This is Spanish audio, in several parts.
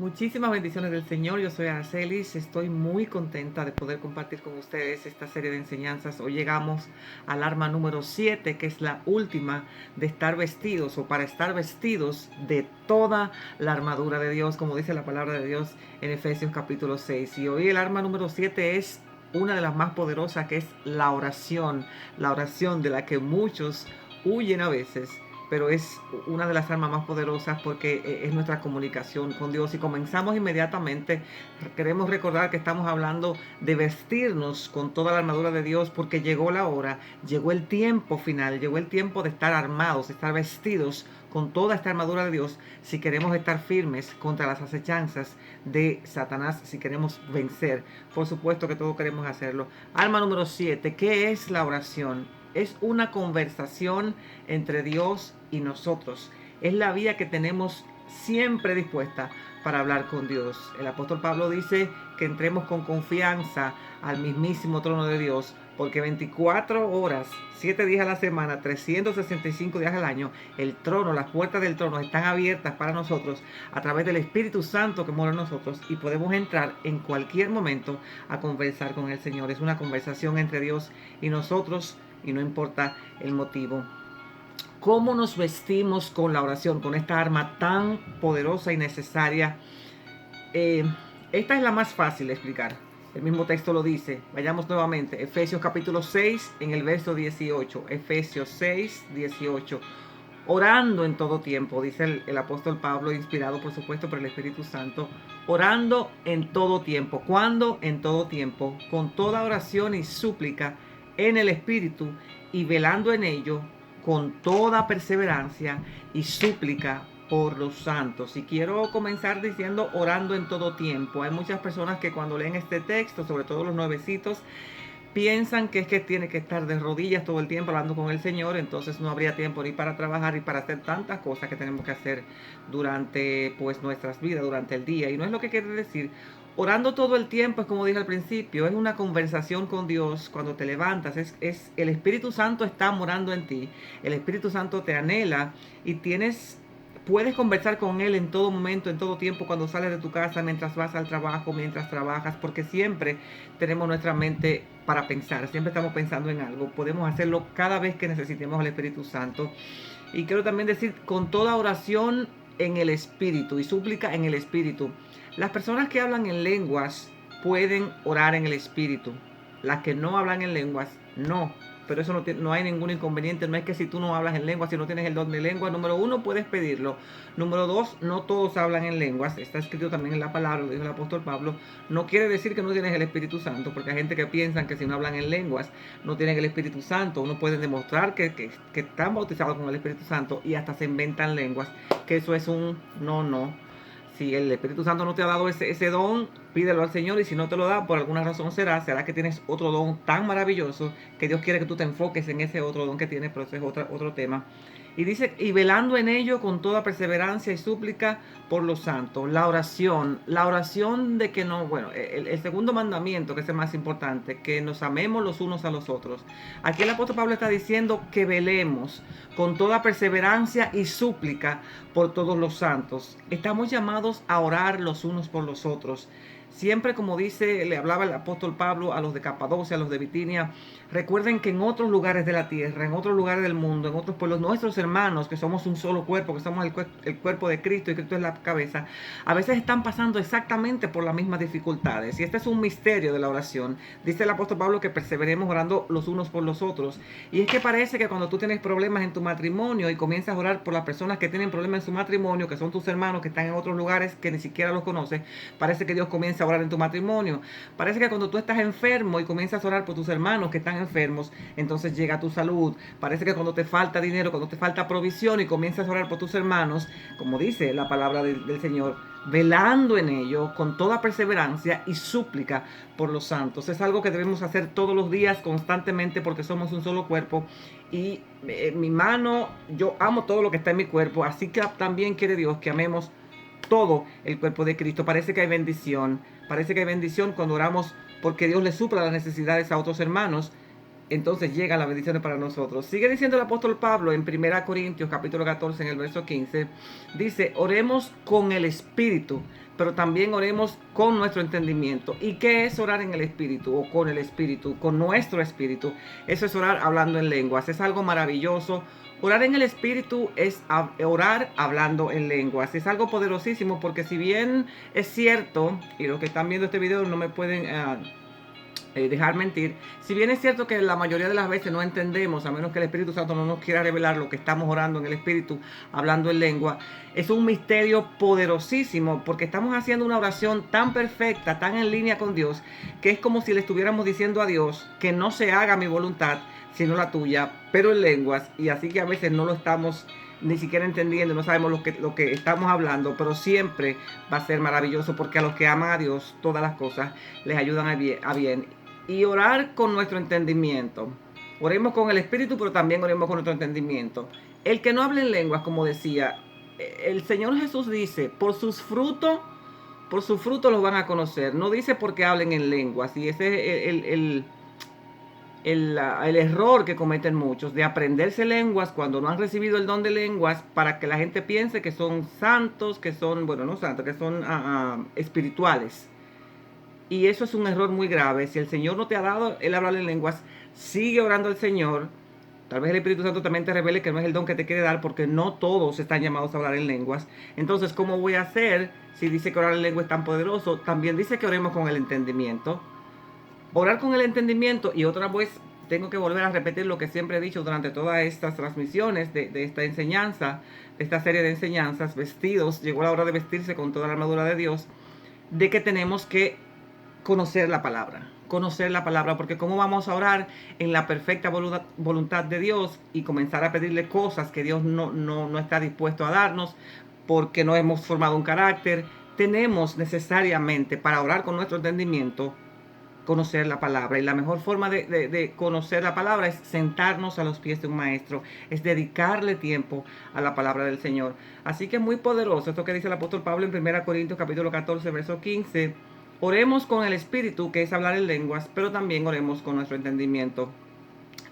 Muchísimas bendiciones del Señor. Yo soy Aracelis. Estoy muy contenta de poder compartir con ustedes esta serie de enseñanzas. Hoy llegamos al arma número 7, que es la última de estar vestidos o para estar vestidos de toda la armadura de Dios, como dice la palabra de Dios en Efesios capítulo 6. Y hoy el arma número 7 es una de las más poderosas, que es la oración de la que muchos huyen a veces, pero es una de las armas más poderosas porque es nuestra comunicación con Dios. Y comenzamos inmediatamente. Queremos recordar que estamos hablando de vestirnos con toda la armadura de Dios, porque llegó la hora, llegó el tiempo final, llegó el tiempo de estar armados, de estar vestidos con toda esta armadura de Dios, si queremos estar firmes contra las acechanzas de Satanás, si queremos vencer. Por supuesto que todos queremos hacerlo. Arma número 7, ¿qué es la oración? Es una conversación entre Dios y nosotros. Es la vía que tenemos siempre dispuesta para hablar con Dios. El apóstol Pablo dice que entremos con confianza al mismísimo trono de Dios, porque 24 horas, 7 días a la semana, 365 días al año, el trono, las puertas del trono están abiertas para nosotros a través del Espíritu Santo que mora en nosotros, y podemos entrar en cualquier momento a conversar con el Señor. Es una conversación entre Dios y nosotros, y no importa el motivo. ¿Cómo nos vestimos con la oración, con esta arma tan poderosa y necesaria? Esta es la más fácil de explicar. El mismo texto lo dice. Vayamos nuevamente. Efesios capítulo 6 en el verso 18. Efesios 6, 18. Orando en todo tiempo, dice el apóstol Pablo, inspirado por supuesto por el Espíritu Santo. Orando en todo tiempo. ¿Cuándo? En todo tiempo. Con toda oración y súplica en el Espíritu, y velando en ello con toda perseverancia y súplica por los santos. Y quiero comenzar diciendo orando en todo tiempo. Hay muchas personas que cuando leen este texto, sobre todo los nuevecitos, piensan que es que tiene que estar de rodillas todo el tiempo hablando con el Señor, entonces no habría tiempo ni para trabajar ni para hacer tantas cosas que tenemos que hacer durante nuestras vidas, durante el día. Y no es lo que quiere decir. Orando todo el tiempo, es como dije al principio, es una conversación con Dios. Cuando te levantas, es el Espíritu Santo está morando en ti, el Espíritu Santo te anhela, y puedes conversar con Él en todo momento, en todo tiempo, cuando sales de tu casa, mientras vas al trabajo, mientras trabajas, porque siempre tenemos nuestra mente para pensar, siempre estamos pensando en algo. Podemos hacerlo cada vez que necesitemos al Espíritu Santo. Y quiero también decir, con toda oración en el Espíritu y súplica en el Espíritu. Las personas que hablan en lenguas pueden orar en el Espíritu. Las que no hablan en lenguas, no. Pero eso no hay ningún inconveniente. No es que si tú no hablas en lenguas, si no tienes el don de lengua, número uno, puedes pedirlo. Número dos, no todos hablan en lenguas. Está escrito también en la palabra, lo dijo el apóstol Pablo. No quiere decir que no tienes el Espíritu Santo, porque hay gente que piensa que si no hablan en lenguas, no tienen el Espíritu Santo. Uno puede demostrar que están bautizados con el Espíritu Santo y hasta se inventan lenguas, que eso es un no. Si el Espíritu Santo no te ha dado ese don, pídelo al Señor, y si no te lo da, por alguna razón será que tienes otro don tan maravilloso que Dios quiere que tú te enfoques en ese otro don que tienes, pero ese es otro tema. Y dice, y velando en ello con toda perseverancia y súplica por los santos. La oración de que no, bueno, el segundo mandamiento, que es el más importante, que nos amemos los unos a los otros. Aquí el apóstol Pablo está diciendo que velemos con toda perseverancia y súplica por todos los santos. Estamos llamados a orar los unos por los otros. Siempre, como dice, le hablaba el apóstol Pablo a los de Capadocia, a los de Bitinia, recuerden que en otros lugares de la tierra, en otros lugares del mundo, en otros pueblos, nuestros hermanos, que somos un solo cuerpo, que somos el cuerpo de Cristo y Cristo es la cabeza, a veces están pasando exactamente por las mismas dificultades. Y este es un misterio de la oración. Dice el apóstol Pablo que perseveremos orando los unos por los otros. Y es que parece que cuando tú tienes problemas en tu matrimonio y comienzas a orar por las personas que tienen problemas en su matrimonio, que son tus hermanos que están en otros lugares que ni siquiera los conoces, parece que Dios comienza a orar en tu matrimonio. Parece que cuando tú estás enfermo y comienzas a orar por tus hermanos que están enfermos, entonces llega tu salud. Parece que cuando te falta dinero, cuando te falta provisión y comienzas a orar por tus hermanos, como dice la palabra del Señor, velando en ello con toda perseverancia y súplica por los santos. Es algo que debemos hacer todos los días, constantemente, porque somos un solo cuerpo. Y mi mano, yo amo todo lo que está en mi cuerpo, así que también quiere Dios que amemos todo el cuerpo de Cristo. Parece que hay bendición cuando oramos porque Dios le supla las necesidades a otros hermanos. Entonces llegan las bendiciones para nosotros. Sigue diciendo el apóstol Pablo en 1 Corintios capítulo 14 en el verso 15. Dice, oremos con el Espíritu. pero también oremos con nuestro entendimiento. ¿Y qué es orar en el Espíritu o con el Espíritu? Con nuestro Espíritu. Eso es orar hablando en lenguas. Es algo maravilloso. Orar en el Espíritu es orar hablando en lenguas. Es algo poderosísimo porque si bien es cierto, y los que están viendo este video no me pueden dejar mentir, si bien es cierto que la mayoría de las veces no entendemos, a menos que el Espíritu Santo no nos quiera revelar lo que estamos orando en el Espíritu, hablando en lengua, es un misterio poderosísimo porque estamos haciendo una oración tan perfecta, tan en línea con Dios, que es como si le estuviéramos diciendo a Dios que no se haga mi voluntad, sino la tuya, pero en lenguas, y así que a veces no lo estamos ni siquiera entendiendo, no sabemos lo que estamos hablando, pero siempre va a ser maravilloso porque a los que aman a Dios, todas las cosas les ayudan a bien. Y orar con nuestro entendimiento. Oremos con el Espíritu, pero también oremos con nuestro entendimiento. El que no hable en lenguas, como decía, el Señor Jesús dice, por sus frutos los van a conocer. No dice porque hablen en lenguas. Y ese es el error que cometen muchos, de aprenderse lenguas cuando no han recibido el don de lenguas, para que la gente piense que son santos, que son, bueno, no santos, que son espirituales. Y eso es un error muy grave. Si el Señor no te ha dado el hablar en lenguas, sigue orando al Señor. Tal vez el Espíritu Santo también te revele que no es el don que te quiere dar, porque no todos están llamados a hablar en lenguas. Entonces, ¿cómo voy a hacer si dice que orar en lengua es tan poderoso? También dice que oremos con el entendimiento. Orar con el entendimiento, y otra vez tengo que volver a repetir lo que siempre he dicho durante todas estas transmisiones de esta enseñanza, de esta serie de enseñanzas, vestidos, llegó la hora de vestirse con toda la armadura de Dios, de que tenemos que conocer la palabra, porque cómo vamos a orar en la perfecta voluntad de Dios y comenzar a pedirle cosas que Dios no está dispuesto a darnos, porque no hemos formado un carácter. Tenemos necesariamente, para orar con nuestro entendimiento, conocer la palabra, y la mejor forma de conocer la palabra es sentarnos a los pies de un maestro, es dedicarle tiempo a la palabra del Señor. Así que es muy poderoso esto que dice el apóstol Pablo en 1 Corintios capítulo 14 verso 15. Oremos con el Espíritu, que es hablar en lenguas, pero también oremos con nuestro entendimiento.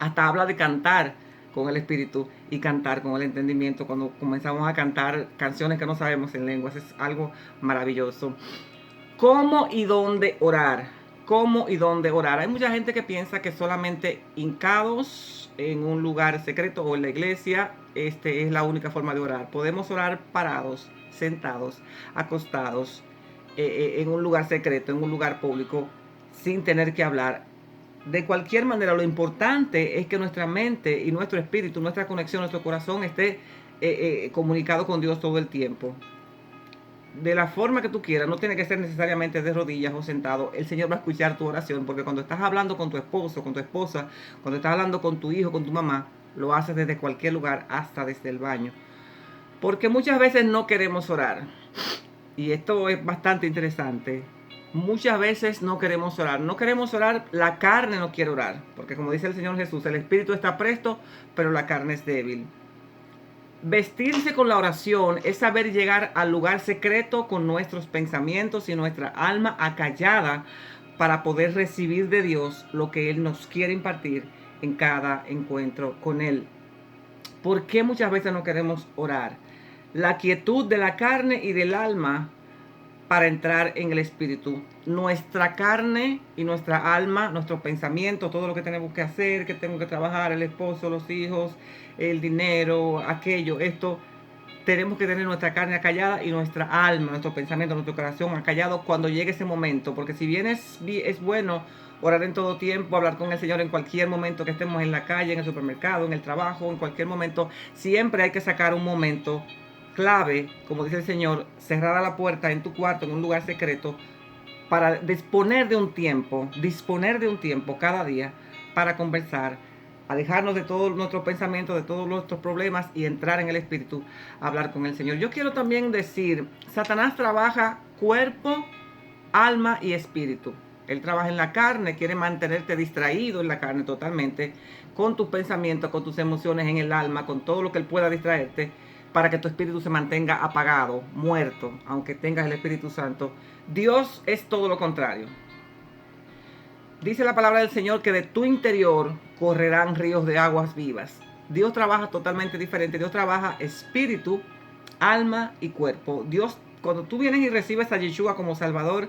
Hasta habla de cantar con el Espíritu y cantar con el entendimiento. Cuando comenzamos a cantar canciones que no sabemos en lenguas, es algo maravilloso. ¿Cómo y dónde orar? ¿Cómo y dónde orar? Hay mucha gente que piensa que solamente hincados en un lugar secreto o en la iglesia, es la única forma de orar. Podemos orar parados, sentados, acostados, en un lugar secreto, en un lugar público, sin tener que hablar. De cualquier manera, lo importante es que nuestra mente y nuestro espíritu, nuestra conexión, nuestro corazón esté comunicado con Dios todo el tiempo. De la forma que tú quieras, no tiene que ser necesariamente de rodillas o sentado. El Señor va a escuchar tu oración, porque cuando estás hablando con tu esposo, con tu esposa, cuando estás hablando con tu hijo, con tu mamá, lo haces desde cualquier lugar, hasta desde el baño. Porque muchas veces no queremos orar. Y esto es bastante interesante. Muchas veces no queremos orar. No queremos orar, la carne no quiere orar. Porque como dice el Señor Jesús, el espíritu está presto, pero la carne es débil. Vestirse con la oración es saber llegar al lugar secreto con nuestros pensamientos y nuestra alma acallada, para poder recibir de Dios lo que Él nos quiere impartir en cada encuentro con Él. ¿Por qué muchas veces no queremos orar? La quietud de la carne y del alma para entrar en el espíritu. Nuestra carne y nuestra alma, nuestro pensamiento, todo lo que tenemos que hacer, que tengo que trabajar, el esposo, los hijos, el dinero, aquello, esto, tenemos que tener nuestra carne acallada y nuestra alma, nuestro pensamiento, nuestro corazón acallado cuando llegue ese momento. Porque si bien es bueno orar en todo tiempo, hablar con el Señor en cualquier momento que estemos en la calle, en el supermercado, en el trabajo, en cualquier momento, siempre hay que sacar un momento clave, como dice el Señor, cerrar la puerta en tu cuarto, en un lugar secreto, para disponer de un tiempo cada día para conversar, alejarnos de todos nuestros pensamientos, de todos nuestros problemas, y entrar en el Espíritu a hablar con el Señor. Yo quiero también decir, Satanás trabaja cuerpo, alma y espíritu. Él trabaja en la carne, quiere mantenerte distraído en la carne totalmente, con tus pensamientos, con tus emociones en el alma, con todo lo que él pueda distraerte, para que tu espíritu se mantenga apagado, muerto, aunque tengas el Espíritu Santo. Dios es todo lo contrario. Dice la palabra del Señor que de tu interior correrán ríos de aguas vivas. Dios trabaja totalmente diferente. Dios trabaja espíritu, alma y cuerpo. Dios cuando tú vienes y recibes a Yeshua como Salvador,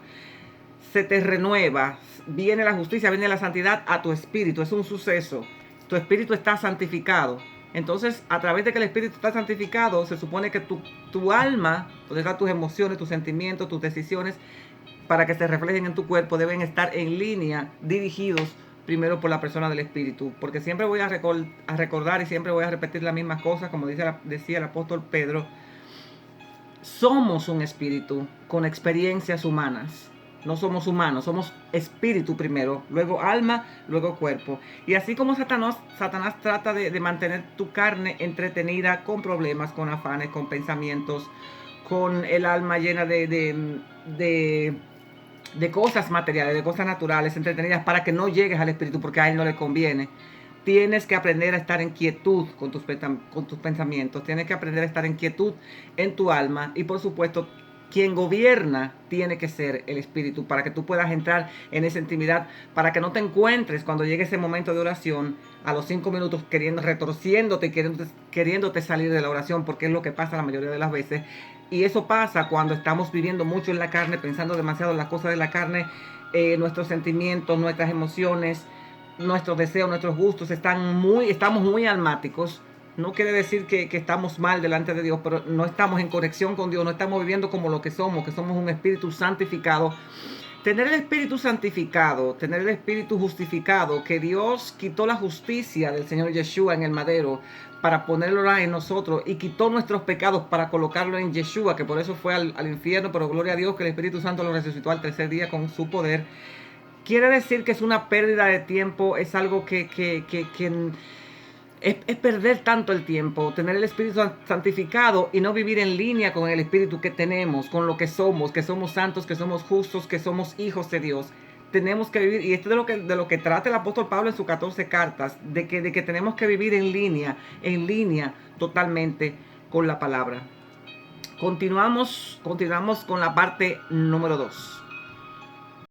se te renueva, viene la justicia, viene la santidad a tu espíritu, es un suceso. Tu espíritu está santificado. Entonces, a través de que el espíritu está santificado, se supone que tu alma, donde están tus emociones, tus sentimientos, tus decisiones, para que se reflejen en tu cuerpo, deben estar en línea, dirigidos primero por la persona del espíritu. Porque siempre voy a recordar y siempre voy a repetir las mismas cosas, como decía el apóstol Pedro. Somos un espíritu con experiencias humanas. No somos humanos, somos espíritu primero, luego alma, luego cuerpo. Y así como Satanás trata de mantener tu carne entretenida con problemas, con afanes, con pensamientos, con el alma llena de cosas materiales, de cosas naturales, entretenidas, para que no llegues al espíritu, porque a él no le conviene. Tienes que aprender a estar en quietud con tus pensamientos, tienes que aprender a estar en quietud en tu alma, y por supuesto, quien gobierna tiene que ser el espíritu, para que tú puedas entrar en esa intimidad, para que no te encuentres cuando llegue ese momento de oración a los 5 minutos retorciéndote y queriéndote salir de la oración, porque es lo que pasa la mayoría de las veces. Y eso pasa cuando estamos viviendo mucho en la carne, pensando demasiado en las cosas de la carne. Nuestros sentimientos, nuestras emociones, nuestros deseos, nuestros gustos estamos muy almáticos. No quiere decir que estamos mal delante de Dios, pero no estamos en conexión con Dios, no estamos viviendo como lo que somos un espíritu santificado. Tener el espíritu santificado, tener el espíritu justificado, que Dios quitó la justicia del Señor Yeshua en el madero para ponerlo en nosotros, y quitó nuestros pecados para colocarlo en Yeshua, que por eso fue al infierno, pero gloria a Dios que el Espíritu Santo lo resucitó al tercer día con su poder. Quiere decir que es una pérdida de tiempo, es algo que es perder tanto el tiempo, tener el Espíritu santificado y no vivir en línea con el Espíritu que tenemos, con lo que somos santos, que somos justos, que somos hijos de Dios. Tenemos que vivir, y esto es de lo que trata el apóstol Pablo en sus 14 cartas, de que tenemos que vivir en línea totalmente con la palabra. Continuamos con la parte número 2.